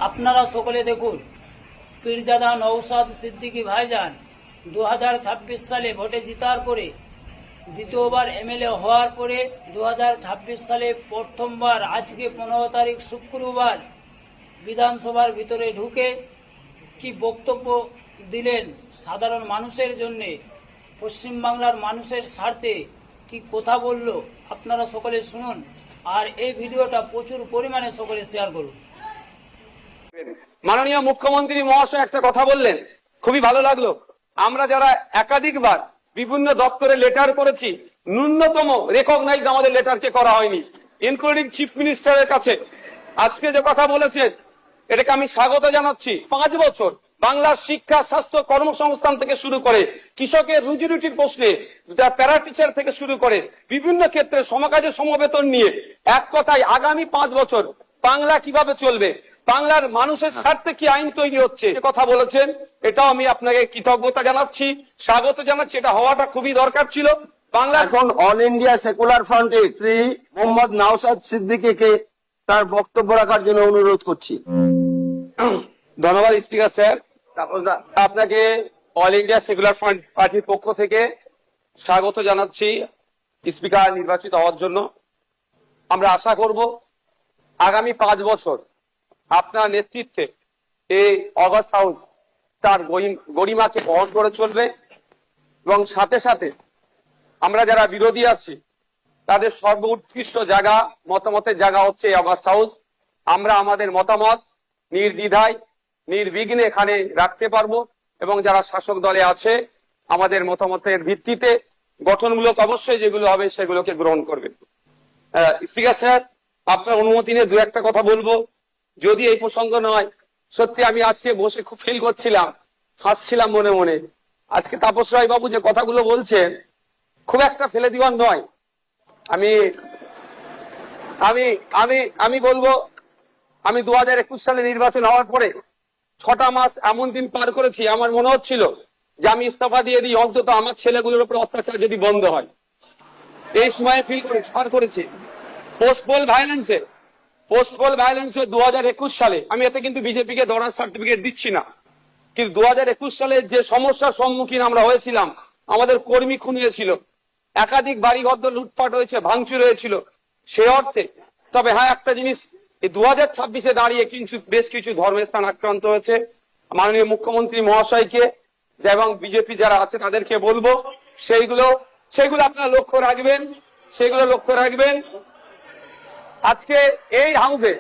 আপনারা সকলে দেখুন, পীরজাদা নওশাদ সিদ্দিকী ভাইজান 2026 সালে ভোটে জিতার পরে, দ্বিতীয়বার এমএলএ হওয়ার পরে 2026 সালে প্রথমবার আজকে 15 তারিখ শুক্রবার বিধানসভার ভিতরে ঢুকে কি বক্তব্য দিলেন সাধারণ মানুষের জন্য, পশ্চিমবাংলার মানুষের স্বার্থে কি কথা বলল, আপনারা সকলে শুনুন। আর এই ভিডিওটা প্রচুর পরিমাণে সকলে শেয়ার করুন। মাননীয় মুখ্যমন্ত্রী মহাশয় একটা কথা বললেন, খুবই ভালো লাগলো। আমরা যারা একাধিকবার বিভিন্ন দপ্তরে লেটার করেছি, ন্যূনতম রেকগনাইজ আমাদের লেটারকে করা হয়নি, ইনক্লুডিং চিফ মিনিস্টারের কাছে। আজকে যে কথা বলেছেন এটাকে আমি স্বাগত জানাচ্ছি। 5 বছর বাংলার শিক্ষা, স্বাস্থ্য, কর্মসংস্থান থেকে শুরু করে কৃষকের রুজি রুটির প্রশ্নে, প্যারা টিচার থেকে শুরু করে বিভিন্ন ক্ষেত্রে সমকাজে সমবেতন নিয়ে এক কথায় আগামী 5 বছর বাংলা কিভাবে চলবে, বাংলার মানুষের স্বার্থে কি আইন তৈরি হচ্ছে কথা বলেছেন। এটাও আমি আপনাকে কৃতজ্ঞতা জানাচ্ছি, স্বাগত জানাচ্ছি। এটা হওয়াটা খুবই দরকার ছিল। বাংলা এখন অল ইন্ডিয়া সেকুলার ফ্রন্টে শ্রী মোহাম্মদ নওশাদ সিদ্দিকীকে তার বক্তব্য রাখার জন্য অনুরোধ করছি। ধন্যবাদ স্পিকার স্যার। আপনাকে অল ইন্ডিয়া সেকুলার ফ্রন্ট পার্টির পক্ষ থেকে স্বাগত জানাচ্ছি স্পিকার নির্বাচিত হওয়ার জন্য। আমরা আশা করব আগামী 5 বছর আপনার নেতৃত্বে এই অগাস্ট হাউস তার গরিমাকে বহন করে চলবে, এবং সাথে সাথে আমরা যারা বিরোধী আছি তাদের সর্বোৎকৃষ্ট জায়গা, মতামতের জায়গা হচ্ছে এই অগাস্ট হাউস। আমরা আমাদের মতামত নির্দ্বিধায় নির্বিঘ্নে এখানে রাখতে পারবো, এবং যারা শাসক দলে আছে আমাদের মতামতের ভিত্তিতে গঠনমূলক অবশ্যই যেগুলো হবে সেগুলোকে গ্রহণ করবে। স্পিকার স্যার, আপনার অনুমতি নিয়ে 2-1টা কথা বলবো, যদি এই প্রসঙ্গ নয়। সত্যি আমি আজকে বসে খুব ফিল করছিলাম, হাসছিলাম মনে মনে। আজকে তাপস রায় বাবু যে কথাগুলো বলছেন খুব একটা ফেলে দিওয়ার নয়। আমি আমি আমি আমি বলবো, আমি 2021 সালে নির্বাচন হওয়ার পরে 6টা মাস এমন দিন পার করেছি, আমার মনে হচ্ছিল যে আমি ইস্তফা দিয়ে দিই, অন্তত আমার ছেলেগুলোর উপর অত্যাচার যদি বন্ধ হয়। এই সময় ফিল করেছি, পার করেছি। পোস্ট পোল ভায়োলেন্সে 2021 সালে, আমি এতে কিন্তু বিজেপিকে দরার সার্টিফিকেট দিচ্ছি না, কিন্তু 2021 সালে যে সমস্যার সম্মুখীন আমরা হয়েছিলাম, আমাদের কর্মী খুন হয়েছিল, একাধিক বাড়িঘর লুটপাট হয়েছে, ভাঙচুর হয়েছিল, সে অর্থে। তবে হ্যাঁ, একটা জিনিস, এই 2026-এ দাঁড়িয়ে কিন্তু বেশ কিছু ধর্মের স্থান আক্রান্ত হয়েছে। মাননীয় মুখ্যমন্ত্রী মহাশয়কে এবং বিজেপি যারা আছে তাদেরকে বলবো সেইগুলো আপনারা লক্ষ্য রাখবেন। আজকে এই হাউসে